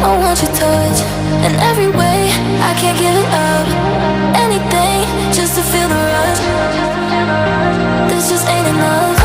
I want your touch in every way. I can't give it up. Anything just to feel the rush. This just ain't enough.